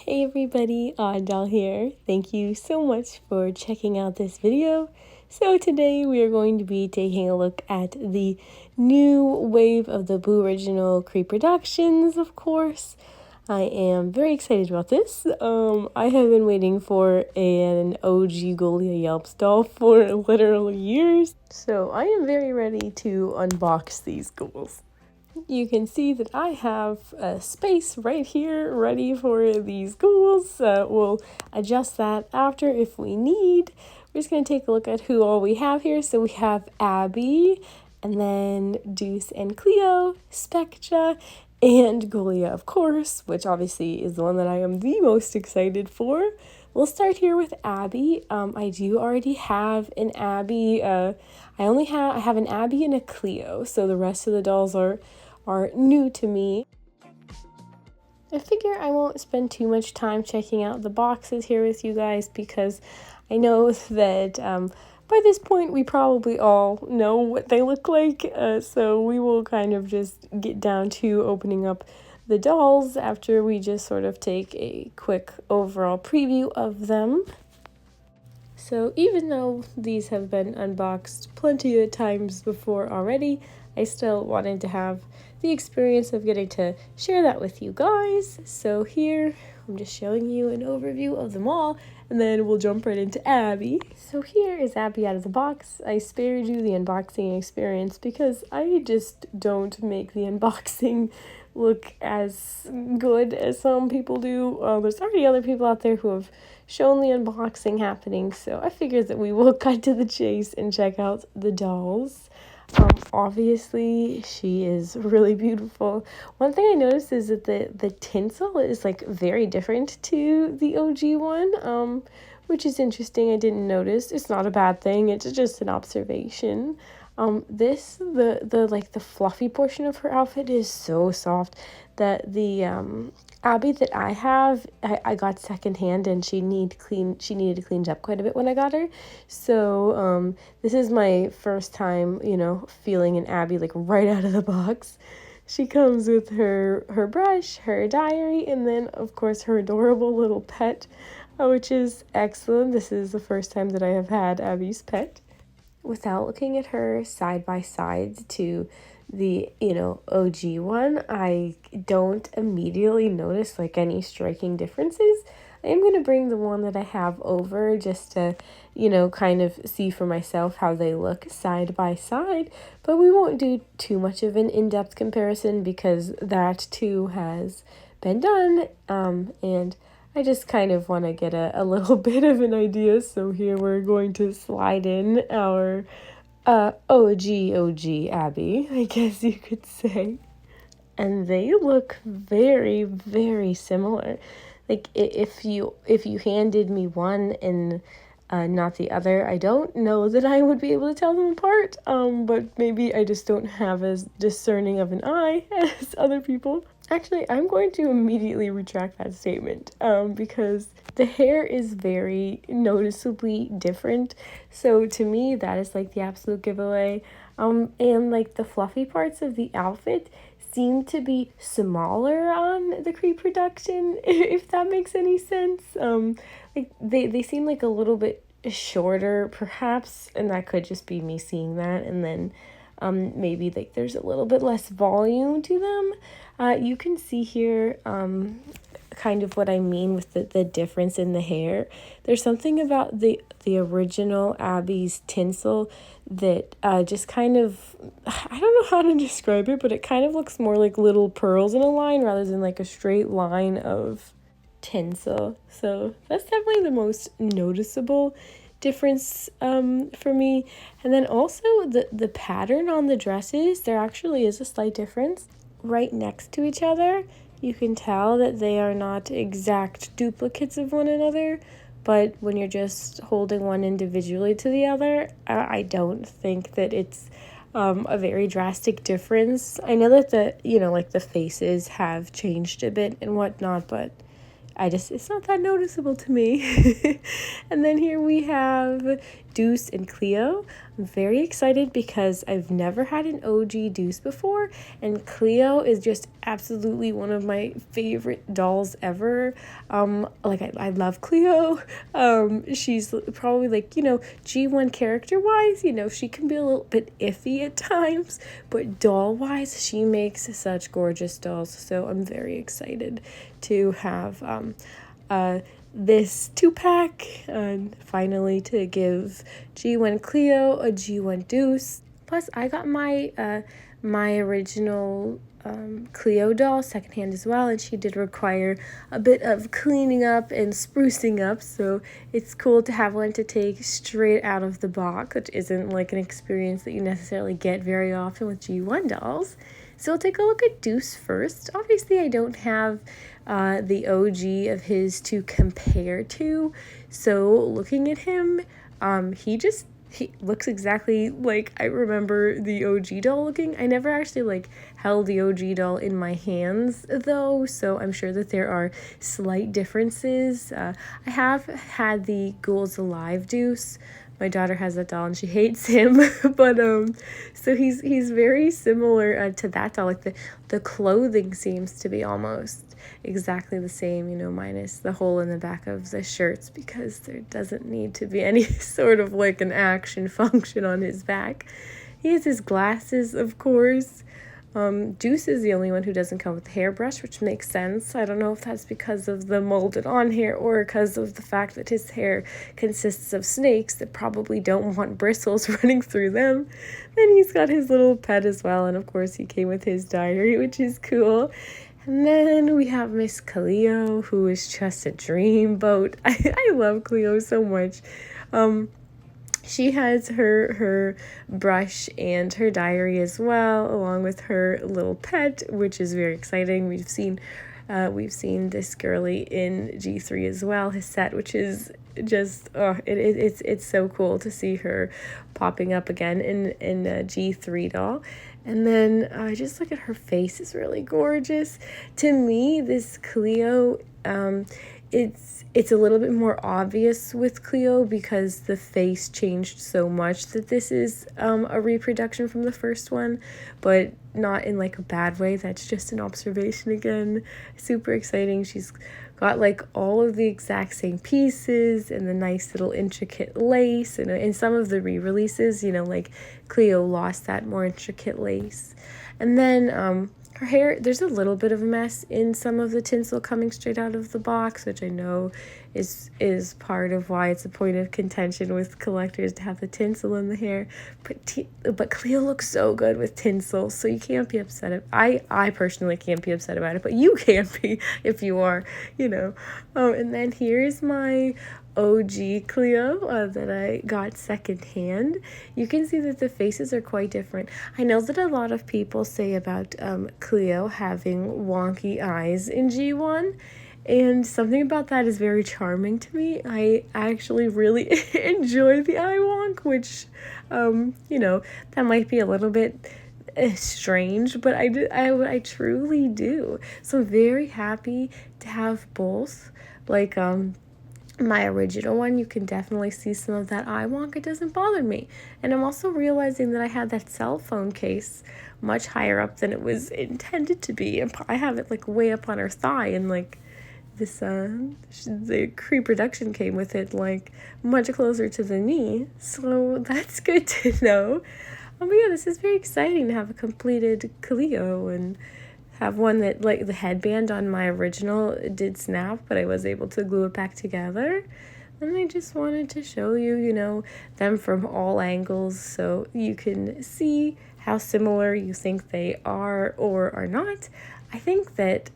Hey everybody, Odddoll here. Thank you so much for checking out this video. So today we are going to be taking a look at the new wave of the Booriginal Creeproductions, of course. I am very excited about this. I have been waiting for an OG Golia Yelps doll for literally years. So I am very ready to unbox these ghouls. You can see that I have a space right here ready for these ghouls. We'll adjust that after if we need. We're just going to take a look at who all we have here. So we have Abby, and then Deuce and Cleo, Spectra, and Golia, of course, which obviously is the one that I am the most excited for. We'll start here with Abby. I do already have an Abby. I have an Abby and a Cleo, so the rest of the dolls are new to me. I figure I won't spend too much time checking out the boxes here with you guys because I know that by this point we probably all know what they look like, so we will kind of just get down to opening up the dolls after we just sort of take a quick overall preview of them. So even though these have been unboxed plenty of times before already, I still wanted to have the experience of getting to share that with you guys. So here, I'm just showing you an overview of them all, and then we'll jump right into Abby. So here is Abby out of the box. I spared you the unboxing experience because I just don't make the unboxing look as good as some people do. There's already other people out there who have shown the unboxing happening, so I figured that we will cut to the chase and check out the dolls. Obviously she is really beautiful. One thing I noticed is that the tinsel is like very different to the OG one, which is interesting. I didn't notice. It's not a bad thing, it's just an observation. The fluffy portion of her outfit is so soft that the Abby that I have, I got secondhand, and she needed cleaned up quite a bit when I got her. So this is my first time, feeling an Abby like right out of the box. She comes with her brush, her diary, and then of course her adorable little pet, which is excellent. This is the first time that I have had Abby's pet. Without looking at her side by side to the, OG one, I don't immediately notice like any striking differences. I am going to bring the one that I have over just to, kind of see for myself how they look side by side, but we won't do too much of an in-depth comparison because that too has been done, and I just kind of want to get a little bit of an idea. So here we're going to slide in our OG Abby, I guess you could say. And they look very, very similar. Like if you handed me one and not the other, I don't know that I would be able to tell them apart. But maybe I just don't have as discerning of an eye as other people. Actually, I'm going to immediately retract that statement because the hair is very noticeably different. So to me, that is like the absolute giveaway. And like the fluffy parts of the outfit seem to be smaller on the Creeproduction, if that makes any sense. Like they seem like a little bit shorter, perhaps, and that could just be me seeing that. And then maybe like there's a little bit less volume to them. You can see here kind of what I mean with the difference in the hair. There's something about the original Abby's tinsel that just kind of, I don't know how to describe it, but it kind of looks more like little pearls in a line rather than like a straight line of tinsel. So that's definitely the most noticeable difference for me. And then also the pattern on the dresses, there actually is a slight difference. Right next to each other, you can tell that they are not exact duplicates of one another, but when you're just holding one individually to the other, I don't think that it's a very drastic difference. I know that the faces have changed a bit and whatnot, but it's not that noticeable to me. And then here we have Deuce and Cleo. I'm very excited because I've never had an OG Deuce before, and Cleo is just absolutely one of my favorite dolls ever. I love Cleo. She's probably like, G1 character wise, she can be a little bit iffy at times, but doll wise, she makes such gorgeous dolls. So I'm very excited to have this 2-pack and finally to give G1 Cleo a G1 Deuce. Plus, I got my original Cleo doll secondhand as well, and she did require a bit of cleaning up and sprucing up, so it's cool to have one to take straight out of the box, which isn't like an experience that you necessarily get very often with G1 dolls. So we'll take a look at Deuce first. Obviously, I don't have the OG of his to compare to, so looking at him, he looks exactly like I remember the OG doll looking. I never actually held the OG doll in my hands though, so I'm sure that there are slight differences. I have had the Ghouls Alive Deuce. My daughter has that doll and she hates him, but so he's very similar to that doll. Like the clothing seems to be almost exactly the same, minus the hole in the back of the shirts, because there doesn't need to be any sort of an action function on his back. He has his glasses, of course. Deuce is the only one who doesn't come with a hairbrush, which makes sense. I don't know if that's because of the molded on hair or because of the fact that his hair consists of snakes that probably don't want bristles running through them. Then he's got his little pet as well, and of course he came with his diary, which is cool. And then we have Miss Cleo, who is just a dreamboat. I love Cleo so much. She has her brush and her diary as well, along with her little pet, which is very exciting. We've seen this girly in G3 as well, his set, which is just it's so cool to see her popping up again in a G3 doll. And then just look at her face, it's really gorgeous. To me, this Cleo, it's a little bit more obvious with Cleo because the face changed so much that this is a reproduction from the first one, but not in a bad way. That's just an observation again. Super exciting. She's got all of the exact same pieces and the nice little intricate lace, and in some of the re-releases, Cleo lost that more intricate lace. And then her hair, there's a little bit of a mess in some of the tinsel coming straight out of the box, which I know is part of why it's a point of contention with collectors to have the tinsel in the hair. But Cleo looks so good with tinsel, so you can't be upset. I personally can't be upset about it, but you can't be if you are, and then here's my OG Cleo that I got secondhand. You can see that the faces are quite different. I know that a lot of people say about Cleo having wonky eyes in G1, and something about that is very charming to me. I actually really enjoy the eye wonk, which, that might be a little bit strange, but I truly do. So I'm very happy to have both. My original one, you can definitely see some of that eye wonk. It doesn't bother me. And I'm also realizing that I had that cell phone case much higher up than it was intended to be. And I have it way up on her thigh, and this the Creeproduction came with it much closer to the knee. So that's good to know. But yeah, this is very exciting to have a completed Cleo and have one that the headband on my original did snap, but I was able to glue it back together. And I just wanted to show you, them from all angles so you can see how similar you think they are or are not. I think that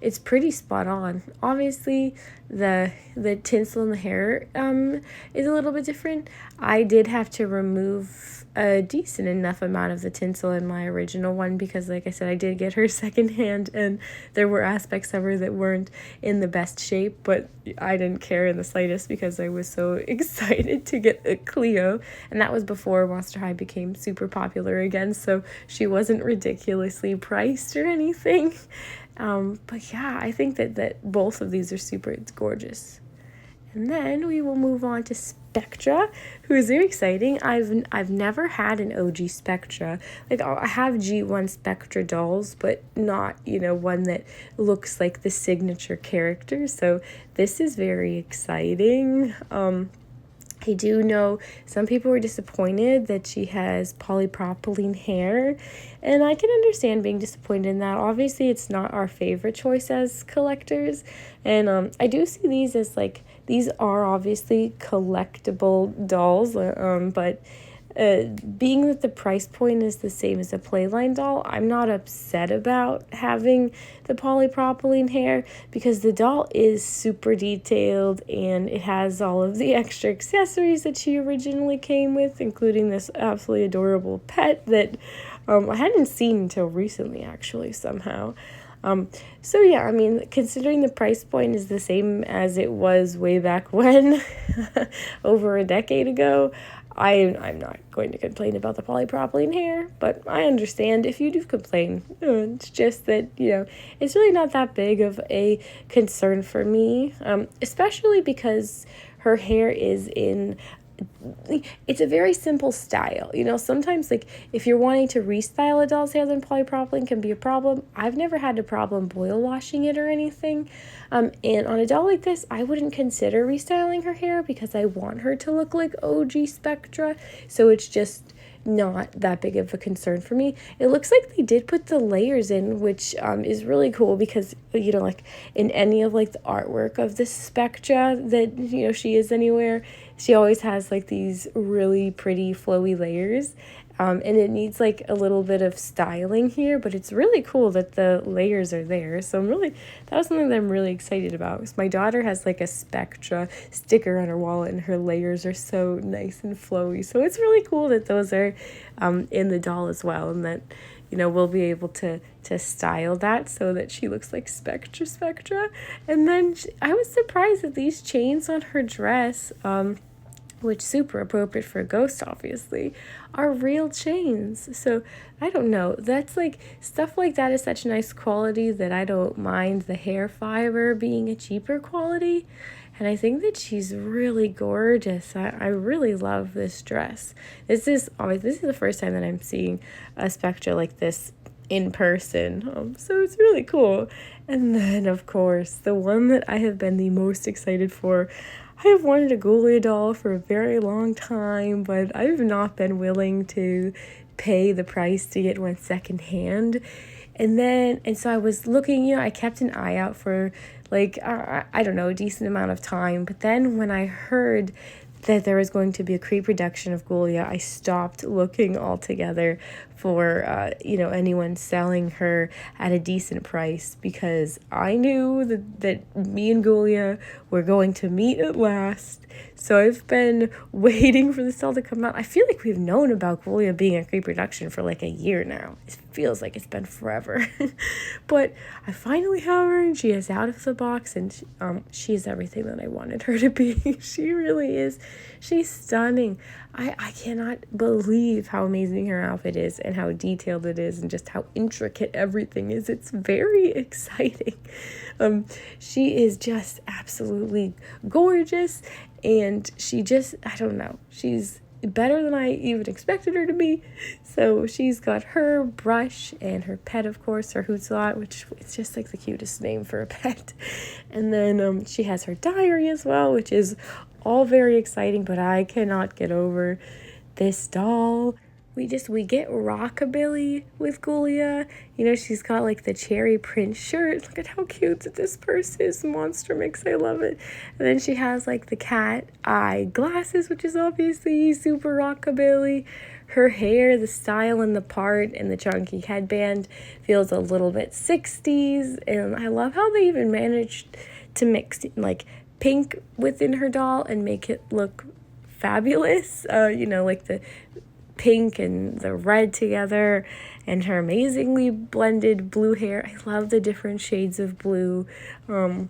it's pretty spot on. Obviously, the tinsel in the hair is a little bit different. I did have to remove a decent enough amount of the tinsel in my original one because, like I said, I did get her secondhand, and there were aspects of her that weren't in the best shape, but I didn't care in the slightest because I was so excited to get a Cleo, and that was before Monster High became super popular again, so she wasn't ridiculously priced or anything. But yeah, I think that both of these are super gorgeous. And then we will move on to Spectra, who is very exciting. I've never had an OG Spectra. Like, I have G1 Spectra dolls, but not, one that looks like the signature character. So this is very exciting. I do know some people were disappointed that she has polypropylene hair, and I can understand being disappointed in that. Obviously, it's not our favorite choice as collectors, and I do see these as, like, these are obviously collectible dolls, but being that the price point is the same as a Playline doll, I'm not upset about having the polypropylene hair because the doll is super detailed and it has all of the extra accessories that she originally came with, including this absolutely adorable pet that I hadn't seen until recently, actually, somehow. So yeah, I mean, considering the price point is the same as it was way back when, over a decade ago, I'm not going to complain about the polypropylene hair, but I understand if you do complain. It's just that, it's really not that big of a concern for me, especially because her hair is it's a very simple style. Sometimes, like, if you're wanting to restyle a doll's hair, then polypropylene can be a problem. I've never had a problem boil washing it or anything. And on a doll like this, I wouldn't consider restyling her hair because I want her to look like OG Spectra. So it's just not that big of a concern for me. It looks like they did put the layers in, which is really cool because, like, in any of, like, the artwork of the Spectra that, she is anywhere, she always has, like, these really pretty flowy layers. And it needs, like, a little bit of styling here, but it's really cool that the layers are there. So that was something that I'm really excited about. Because my daughter has, like, a Spectra sticker on her wallet, and her layers are so nice and flowy. So it's really cool that those are in the doll as well, and that, we'll be able to style that so that she looks like Spectra. And then I was surprised that these chains on her dress, which super appropriate for a ghost, obviously, are real chains. So I don't know, that's like, stuff like that is such nice quality that I don't mind the hair fiber being a cheaper quality. And I think that she's really gorgeous. I really love this dress. This is the first time that I'm seeing a Spectra like this in person. So it's really cool. And then, of course, the one that I have been the most excited for, I have wanted a Ghoulia doll for a very long time, but I've not been willing to pay the price to get one secondhand. And so I was looking, I kept an eye out for, like, I don't know, a decent amount of time. But then when I heard that there was going to be a Creeproduction of Ghoulia, I stopped looking altogether for, anyone selling her at a decent price, because I knew that me and Ghoulia were going to meet at last. So I've been waiting for this doll to come out. I feel like we've known about Ghoulia being a Creeproduction for like a year now. It feels like it's been forever. But I finally have her, and she is out of the box, and she is everything that I wanted her to be. She really is. She's stunning. I cannot believe how amazing her outfit is and how detailed it is and just how intricate everything is. It's very exciting. She is just absolutely gorgeous, and she just, I don't know, she's better than I even expected her to be. So she's got her brush and her pet, of course, her Hootslot, which it's just like the cutest name for a pet. And then she has her diary as well, which is all very exciting, but I cannot get over this doll. We get rockabilly with Ghoulia. She's got like the cherry print shirt. Look at how cute this purse is. Monster Mix, I love it. And then she has like the cat eye glasses, which is obviously super rockabilly. Her hair, the style and the part and the chunky headband feels a little bit 60s. And I love how they even managed to mix like pink within her doll and make it look fabulous. Like the pink and the red together, and her amazingly blended blue hair. I love the different shades of blue. I'm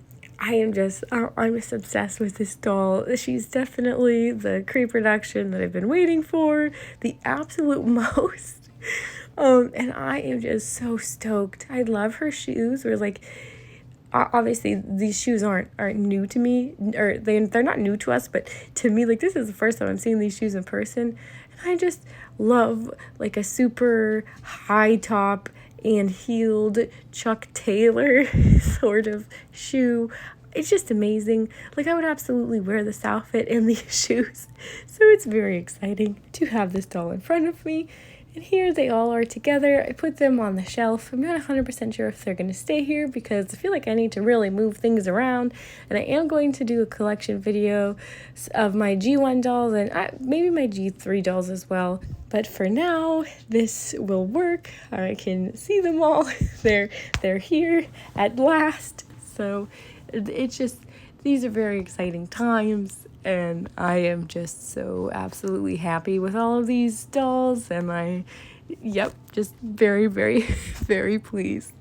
just obsessed with this doll. She's definitely the Creeproduction that I've been waiting for, the absolute most. And I am just so stoked. I love her shoes. Or like, obviously these shoes aren't new to me, or they're not new to us, but to me, like, this is the first time I'm seeing these shoes in person, and I just love like a super high top and heeled Chuck Taylor sort of shoe. It's just amazing. Like, I would absolutely wear this outfit and these shoes. So it's very exciting to have this doll in front of me. And here they all are together. I put them on the shelf. I'm not 100% sure if they're going to stay here because I feel like I need to really move things around. And I am going to do a collection video of my G1 dolls and maybe my G3 dolls as well. But for now, this will work. I can see them all. They're here at last. So it's just, these are very exciting times. And I am just so absolutely happy with all of these dolls. And just very, very, very pleased.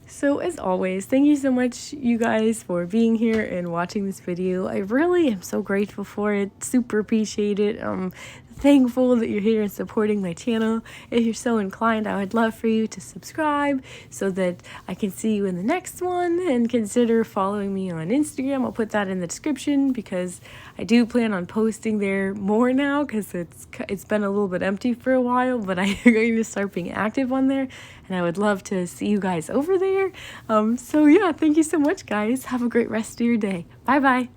So as always, thank you so much, you guys, for being here and watching this video. I really am so grateful for it. Super appreciate it. Thankful that you're here and supporting my channel. If you're so inclined, I would love for you to subscribe so that I can see you in the next one, and consider following me on Instagram. I'll put that in the description because I do plan on posting there more now because it's been a little bit empty for a while, but I'm going to start being active on there, and I would love to see you guys over there. So yeah, thank you so much, guys. Have a great rest of your day. Bye bye.